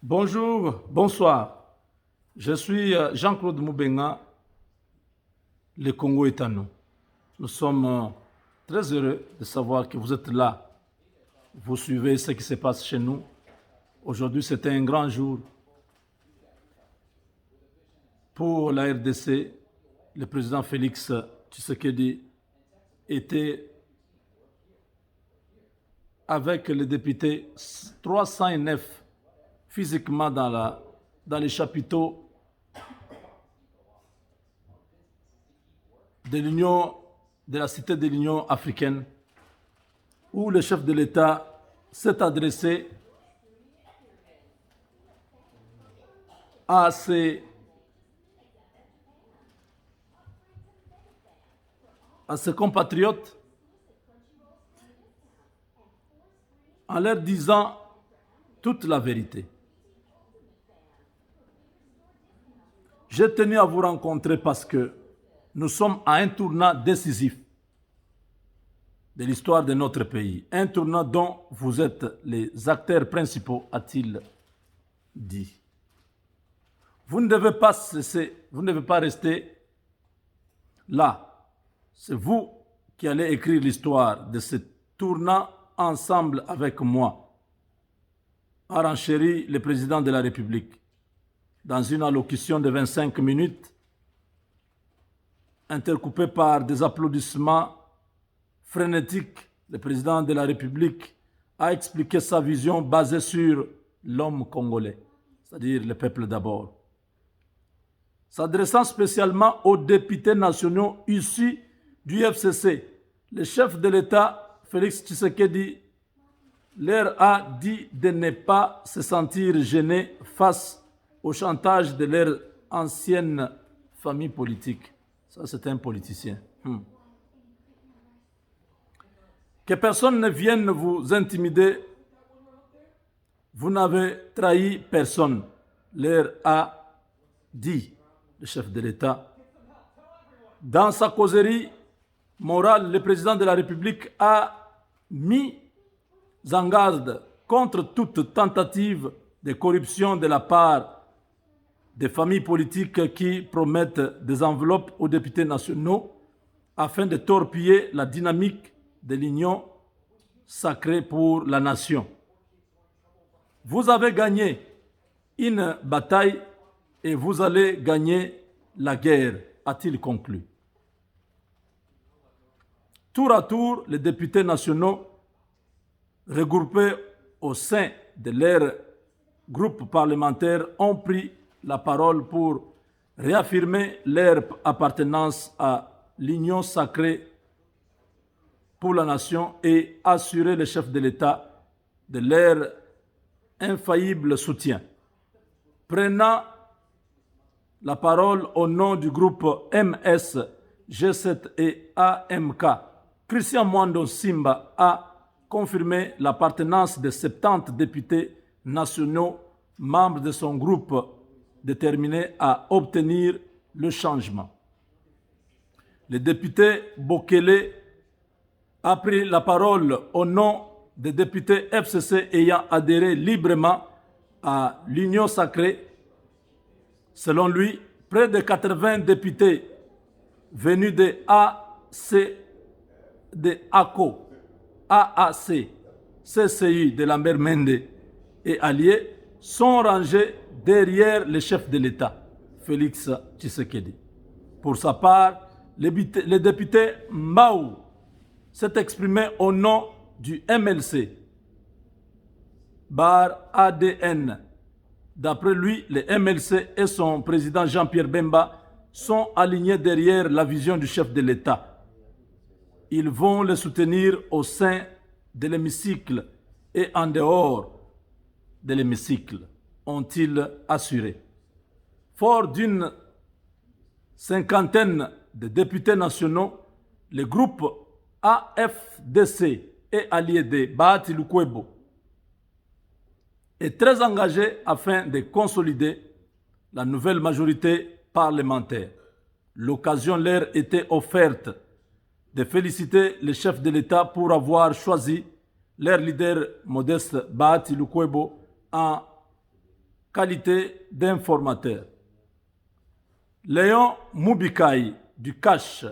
Bonjour, bonsoir. Je suis Jean-Claude Moubenga. Le Congo est à nous. Nous sommes très heureux de savoir que vous êtes là. Vous suivez ce qui se passe chez nous. Aujourd'hui, c'était un grand jour pour la RDC. Le président Félix Tshisekedi était avec les députés 309 physiquement dans les chapiteaux de la cité de l'Union africaine, où le chef de l'État s'est adressé à ses compatriotes en leur disant toute la vérité. J'ai tenu à vous rencontrer parce que nous sommes à un tournant décisif de l'histoire de notre pays. Un tournant dont vous êtes les acteurs principaux, a-t-il dit. Vous ne devez pas cesser, vous ne devez pas rester là. C'est vous qui allez écrire l'histoire de ce tournant ensemble avec moi, a renchéri le président de la République dans une allocution de 25 minutes, intercoupée par des applaudissements frénétiques. Le président de la République a expliqué sa vision basée sur l'homme congolais, c'est-à-dire le peuple d'abord. S'adressant spécialement aux députés nationaux issus du FCC, le chef de l'État, Félix Tshisekedi, leur a dit de ne pas se sentir gênés face au chantage de leur ancienne famille politique. Ça, c'est un politicien. Que personne ne vienne vous intimider. Vous n'avez trahi personne, leur a dit le chef de l'État. Dans sa causerie morale, le président de la République a mis en garde contre toute tentative de corruption de la part des familles politiques qui promettent des enveloppes aux députés nationaux afin de torpiller la dynamique de l'union sacrée pour la nation. Vous avez gagné une bataille et vous allez gagner la guerre, a-t-il conclu. Tour à tour, les députés nationaux regroupés au sein de leur groupe parlementaire ont pris la parole pour réaffirmer leur appartenance à l'union sacrée pour la nation et assurer le chef de l'État de leur infaillible soutien. Prenant la parole au nom du groupe MS, G7 et AMK, Christian Mwando Simba a confirmé l'appartenance de 70 députés nationaux membres de son groupe déterminés à obtenir le changement. Le député Bokele a pris la parole au nom des députés FCC ayant adhéré librement à l'Union sacrée. Selon lui, près de 80 députés venus de ACO, AAC, CCI de Lambert Mende et alliés sont rangés derrière le chef de l'État, Félix Tshisekedi. Pour sa part, le député Mbaou s'est exprimé au nom du MLC, bar ADN. D'après lui, le MLC et son président Jean-Pierre Bemba sont alignés derrière la vision du chef de l'État. Ils vont le soutenir au sein de l'hémicycle et en dehors de l'hémicycle, ont-ils assuré. Fort d'une cinquantaine de députés nationaux, le groupe AFDC et allié de Bahati Lukwebo est très engagé afin de consolider la nouvelle majorité parlementaire. L'occasion leur était offerte de féliciter le chef de l'État pour avoir choisi leur leader modeste Bahati Lukwebo en qualité d'informateur. Léon Mubikai du Cache,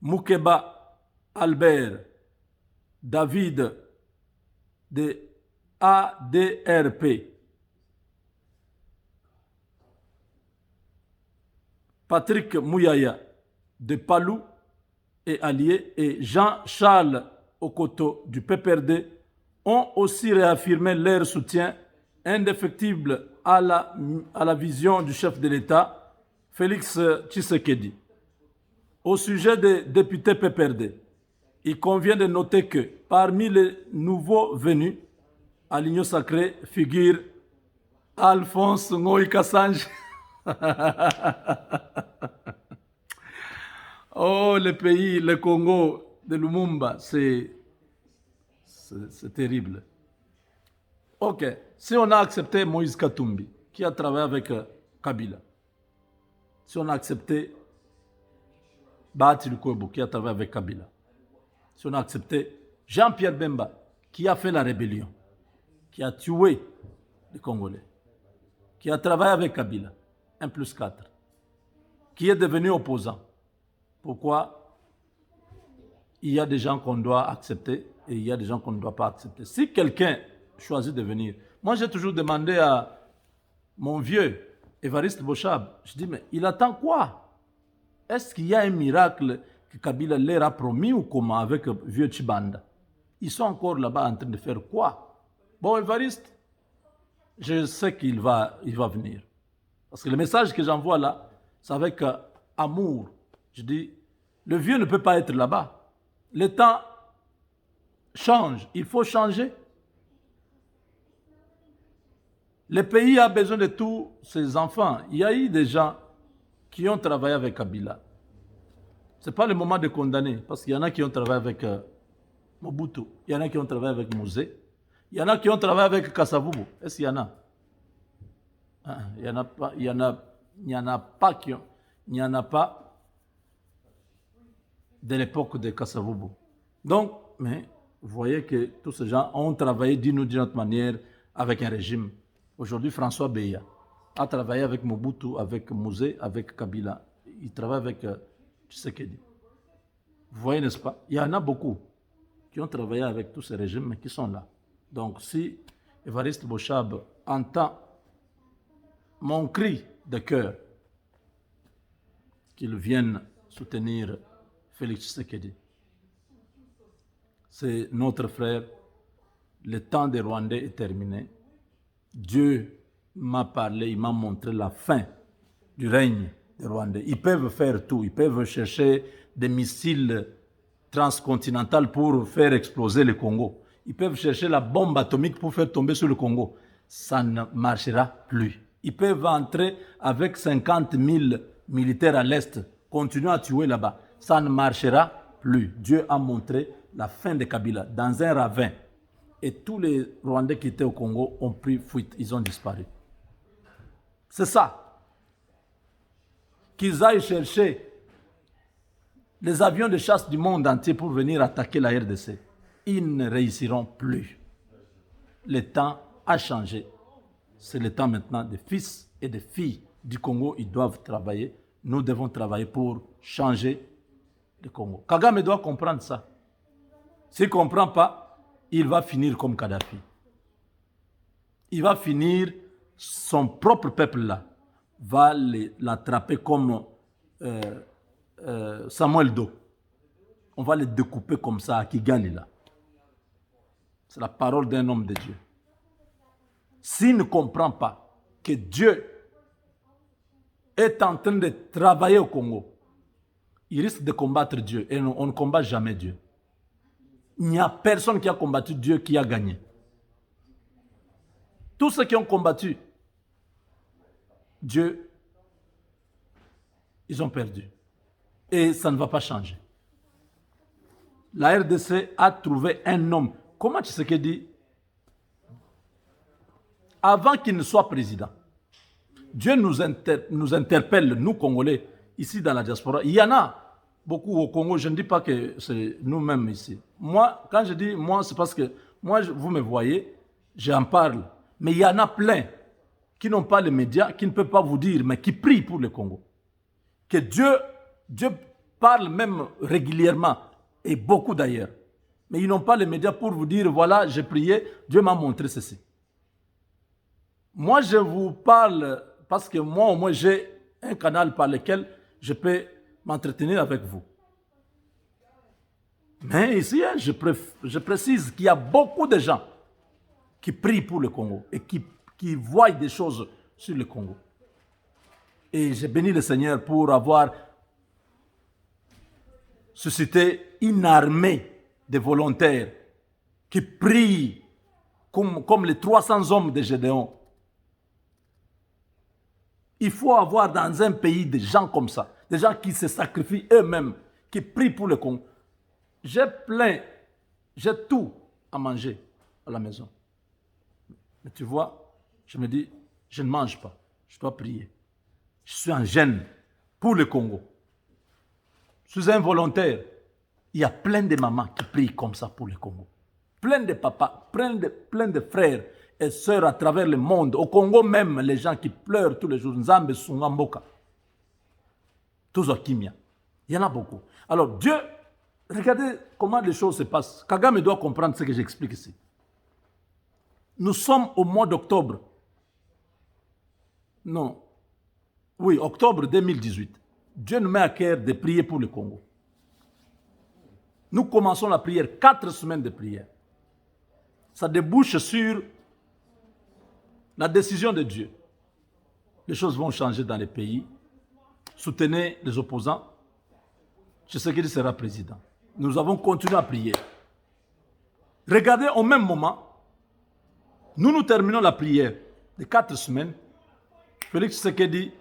Moukeba Albert, David de ADRP, Patrick Mouyaya de Palou et Alliés et Jean-Charles Okoto du PPRD ont aussi réaffirmé leur soutien indéfectible à la vision du chef de l'État, Félix Tshisekedi. Au sujet des députés PPRD, il convient de noter que parmi les nouveaux venus à l'Union sacrée figure Alphonse Ngoï Kassange. Oh, le pays, le Congo de Lumumba, c'est terrible. Ok, si on a accepté Moïse Katumbi, qui a travaillé avec Kabila, si on a accepté Bahati Lukwebo, qui a travaillé avec Kabila, si on a accepté Jean-Pierre Bemba, qui a fait la rébellion, qui a tué les Congolais, qui a travaillé avec Kabila, 1+4, qui est devenu opposant. Pourquoi il y a des gens qu'on doit accepter et il y a des gens qu'on ne doit pas accepter. Si quelqu'un choisit de venir, moi j'ai toujours demandé à mon vieux Évariste Bochab, je dis mais il attend quoi? Est-ce qu'il y a un miracle que Kabila leur a promis ou comment avec vieux Chibanda? Ils sont encore là-bas en train de faire quoi? Bon, Évariste, je sais qu'il va venir. Parce que le message que j'envoie là, c'est avec amour. Je dis, le vieux ne peut pas être là-bas. Le temps change, il faut changer. Le pays a besoin de tous ses enfants. Il y a eu des gens qui ont travaillé avec Kabila. Ce n'est pas le moment de condamner, parce qu'il y en a qui ont travaillé avec Mobutu, il y en a qui ont travaillé avec Mouzé, il y en a qui ont travaillé avec Kassavubu. Est-ce qu'il y en a? Il n'y en a pas de l'époque de Kassavubu. Donc, mais vous voyez que tous ces gens ont travaillé d'une ou d'une autre manière avec un régime. Aujourd'hui, François Beya a travaillé avec Mobutu, avec Mouzé, avec Kabila. Il travaille avec Tshisekedi. Vous voyez, n'est-ce pas? Il y en a beaucoup qui ont travaillé avec tous ces régimes, mais qui sont là. Donc, si Évariste Bochab entend mon cri de cœur, qu'il vienne soutenir Félix Tshisekedi. C'est notre frère. Le temps des Rwandais est terminé. Dieu m'a parlé, il m'a montré la fin du règne des Rwandais. Ils peuvent faire tout. Ils peuvent chercher des missiles transcontinentaux pour faire exploser le Congo. Ils peuvent chercher la bombe atomique pour faire tomber sur le Congo. Ça ne marchera plus. Ils peuvent entrer avec 50 000 militaires à l'Est, continuer à tuer là-bas. Ça ne marchera plus. Dieu a montré la fin de Kabila dans un ravin. Et tous les Rwandais qui étaient au Congo ont pris fuite. Ils ont disparu. C'est ça. Qu'ils aillent chercher les avions de chasse du monde entier pour venir attaquer la RDC. Ils ne réussiront plus. Le temps a changé. C'est le temps maintenant des fils et des filles du Congo. Ils doivent travailler. Nous devons travailler pour changer le Congo. Kagame doit comprendre ça. S'il ne comprend pas, il va finir comme Kadhafi. Il va finir, son propre peuple là, va l'attraper comme Samuel Do. On va les découper comme ça à Kigali là. C'est la parole d'un homme de Dieu. S'il ne comprend pas que Dieu est en train de travailler au Congo, il risque de combattre Dieu. Et on ne combat jamais Dieu. Il n'y a personne qui a combattu Dieu qui a gagné. Tous ceux qui ont combattu Dieu, ils ont perdu. Et ça ne va pas changer. La RDC a trouvé un homme. Comment Tshisekedi, avant qu'il ne soit président, Dieu nous interpelle, nous Congolais, ici dans la diaspora. Il y en a beaucoup au Congo. Je ne dis pas que c'est nous-mêmes ici. Moi, quand je dis moi, c'est parce que moi, vous me voyez, j'en parle. Mais il y en a plein qui n'ont pas les médias, qui ne peuvent pas vous dire, mais qui prient pour le Congo. Que Dieu parle même régulièrement, et beaucoup d'ailleurs. Mais ils n'ont pas les médias pour vous dire, voilà, j'ai prié, Dieu m'a montré ceci. Moi, je vous parle parce que moi, au moins, j'ai un canal par lequel je peux m'entretenir avec vous. Mais ici, je précise qu'il y a beaucoup de gens qui prient pour le Congo et qui voient des choses sur le Congo. Et j'ai béni le Seigneur pour avoir suscité une armée de volontaires qui prient comme les 300 hommes de Gédéon. Il faut avoir dans un pays des gens comme ça, des gens qui se sacrifient eux-mêmes, qui prient pour le Congo. J'ai tout à manger à la maison. Mais tu vois, je me dis, je ne mange pas, je dois prier. Je suis en jeûne pour le Congo. Je suis un volontaire. Il y a plein de mamans qui prient comme ça pour le Congo. Plein de papas, plein de frères et sœurs à travers le monde. Au Congo même, les gens qui pleurent tous les jours. Nzambe Sungamboka. Tous Kimia. Il y en a beaucoup. Alors Dieu, regardez comment les choses se passent. Kagame doit comprendre ce que j'explique ici. Nous sommes au mois d'octobre. Non. Oui, octobre 2018. Dieu nous met à cœur de prier pour le Congo. Nous commençons la prière, 4 semaines de prière. Ça débouche sur la décision de Dieu. Les choses vont changer dans les pays. Soutenez les opposants. Je sais qu'il sera président. Nous avons continué à prier. Regardez, au même moment, nous terminons la prière de 4 semaines. Félix Tshisekedi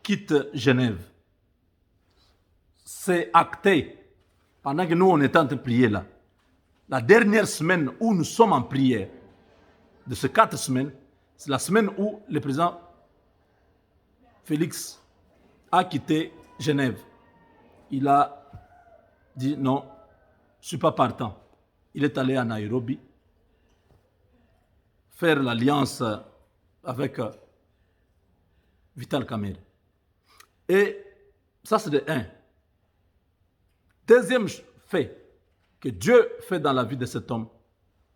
quitte Genève. C'est acté pendant que nous, on est en train de prier là. La dernière semaine où nous sommes en prière, de ces 4 semaines, c'est la semaine où le président Félix a quitté Genève. Il a dit non, je ne suis pas partant. Il est allé à Nairobi faire l'alliance avec Vital Kamerhe. Et ça, c'est de 1. Deuxième fait que Dieu fait dans la vie de cet homme,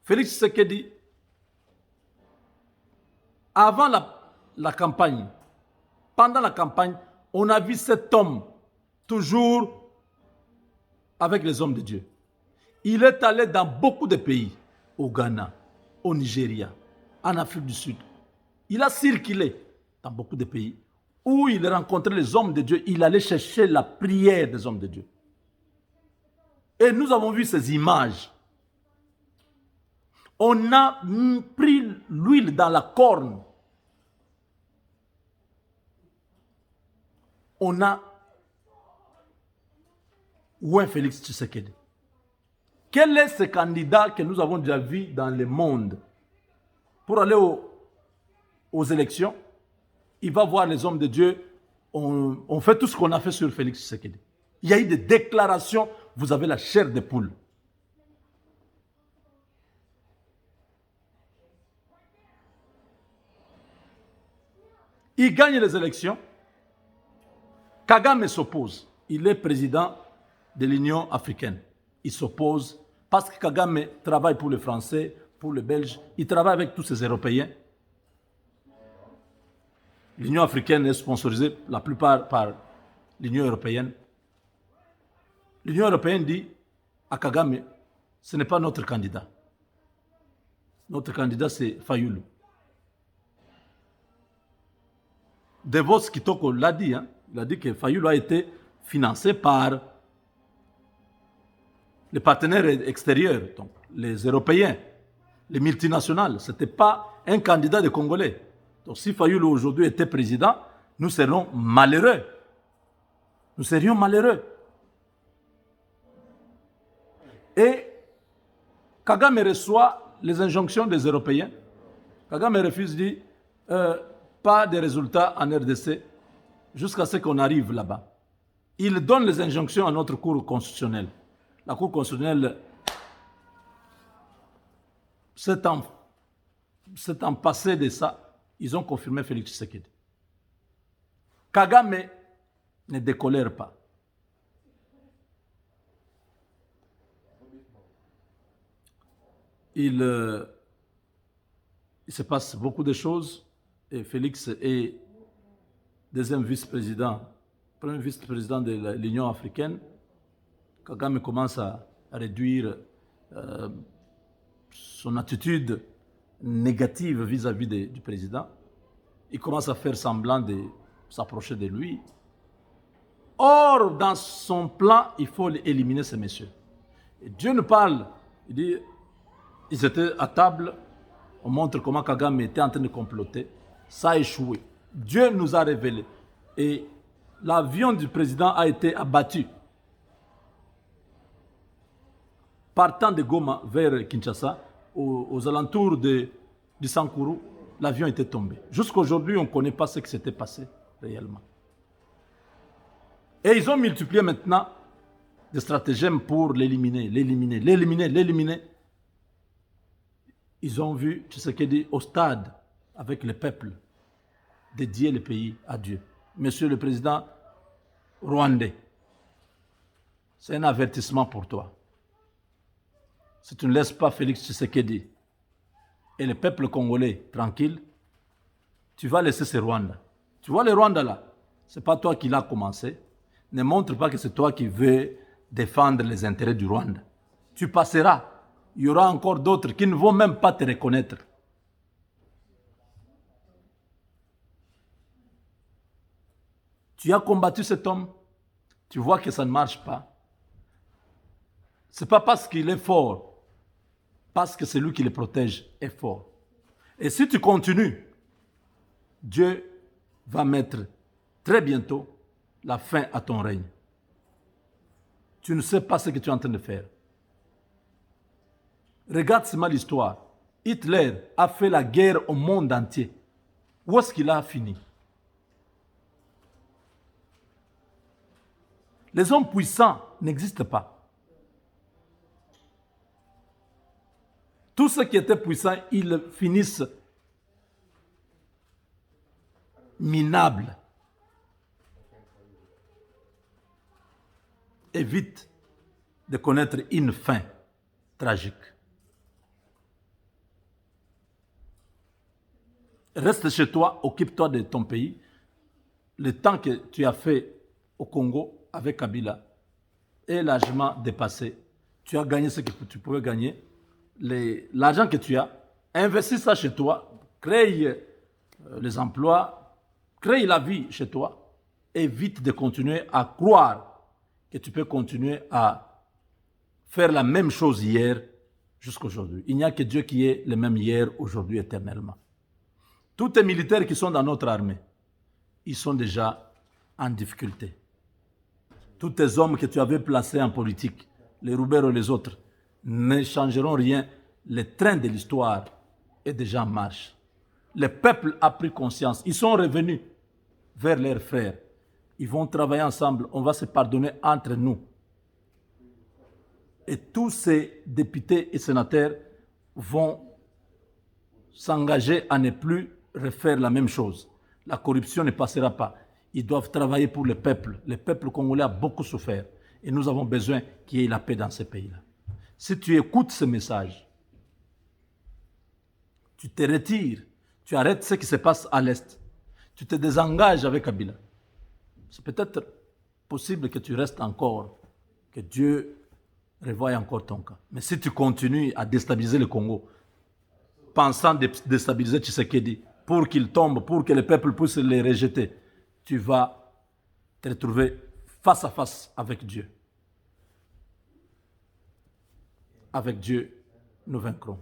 Félix Tshisekedi, avant la campagne, pendant la campagne, on a vu cet homme toujours avec les hommes de Dieu. Il est allé dans beaucoup de pays, au Ghana, au Nigeria, en Afrique du Sud. Il a circulé dans beaucoup de pays où il rencontrait les hommes de Dieu. Il allait chercher la prière des hommes de Dieu. Et nous avons vu ces images. On a pris l'huile dans la corne. On a oué Félix Tshisekedi. Quel est ce candidat que nous avons déjà vu dans le monde? Pour aller aux élections, il va voir les hommes de Dieu. On fait tout ce qu'on a fait sur Félix Tshisekedi. Il y a eu des déclarations. Vous avez la chair de poule. Il gagne les élections. Kagame s'oppose. Il est président de l'Union africaine. Il s'oppose parce que Kagame travaille pour les Français, pour les Belges. Il travaille avec tous ces Européens. L'Union africaine est sponsorisée la plupart par l'Union européenne. L'Union européenne dit à Kagame, ce n'est pas notre candidat. Notre candidat, c'est Fayulu. Devos Kitoko l'a dit. Il a dit que Fayulu a été financé par les partenaires extérieurs, donc les Européens, les multinationales. Ce n'était pas un candidat de Congolais. Donc si Fayulu aujourd'hui était président, nous serions malheureux. Nous serions malheureux. Et Kagame reçoit les injonctions des Européens. Kagame refuse, dit pas de résultats en RDC jusqu'à ce qu'on arrive là-bas. Il donne les injonctions à notre Cour constitutionnelle. La Cour constitutionnelle s'étant passé de ça, ils ont confirmé Félix Tshisekedi. Kagame ne décolère pas. Il se passe beaucoup de choses et Félix est deuxième vice-président, premier vice-président de l'Union africaine. Kagame commence à réduire son attitude négative vis-à-vis du président. Il commence à faire semblant de s'approcher de lui. Or, dans son plan, il faut éliminer ces messieurs. Et Dieu nous parle, il dit, ils étaient à table, on montre comment Kagame était en train de comploter. Ça a échoué. Dieu nous a révélé. Et l'avion du président a été abattu. Partant de Goma vers Kinshasa, aux alentours du Sankuru, l'avion était tombé. Jusqu'aujourd'hui, on ne connaît pas ce qui s'était passé réellement. Et ils ont multiplié maintenant des stratagèmes pour l'éliminer. Ils ont vu Tshisekedi au stade avec le peuple, dédier le pays à Dieu. Monsieur le Président rwandais, c'est un avertissement pour toi. Si tu ne laisses pas Félix Tshisekedi et le peuple congolais tranquille, tu vas laisser ce Rwanda. Tu vois le Rwanda là, ce n'est pas toi qui l'as commencé. Ne montre pas que c'est toi qui veux défendre les intérêts du Rwanda. Tu passeras. Il y aura encore d'autres qui ne vont même pas te reconnaître. Tu as combattu cet homme, tu vois que ça ne marche pas. Ce n'est pas parce qu'il est fort, parce que celui qui le protège est fort. Et si tu continues, Dieu va mettre très bientôt la fin à ton règne. Tu ne sais pas ce que tu es en train de faire. Regarde seulement l'histoire. Hitler a fait la guerre au monde entier. Où est-ce qu'il a fini? Les hommes puissants n'existent pas. Tous ceux qui étaient puissants, ils finissent minables. Évite de connaître une fin tragique. Reste chez toi, occupe-toi de ton pays. Le temps que tu as fait au Congo avec Kabila est largement dépassé. Tu as gagné ce que tu pouvais gagner. L'argent que tu as, investis ça chez toi, crée les emplois, crée la vie chez toi. Évite de continuer à croire que tu peux continuer à faire la même chose hier jusqu'à aujourd'hui. Il n'y a que Dieu qui est le même hier, aujourd'hui, éternellement. Tous les militaires qui sont dans notre armée, ils sont déjà en difficulté. Tous tes hommes que tu avais placés en politique, les Roubert et les autres, ne changeront rien. Le train de l'histoire est déjà en marche. Le peuple a pris conscience. Ils sont revenus vers leurs frères. Ils vont travailler ensemble. On va se pardonner entre nous. Et tous ces députés et sénateurs vont s'engager à ne plus refaire la même chose. La corruption ne passera pas. Ils doivent travailler pour le peuple. Le peuple congolais a beaucoup souffert. Et nous avons besoin qu'il y ait la paix dans ce pays-là. Si tu écoutes ce message, tu te retires, tu arrêtes ce qui se passe à l'Est, tu te désengages avec Kabila. C'est peut-être possible que tu restes encore, que Dieu revoie encore ton cas. Mais si tu continues à déstabiliser le Congo, pensant déstabiliser Tshisekedi, pour qu'il tombe, pour que le peuple puisse les rejeter, tu vas te retrouver face à face avec Dieu. Avec Dieu, nous vaincrons.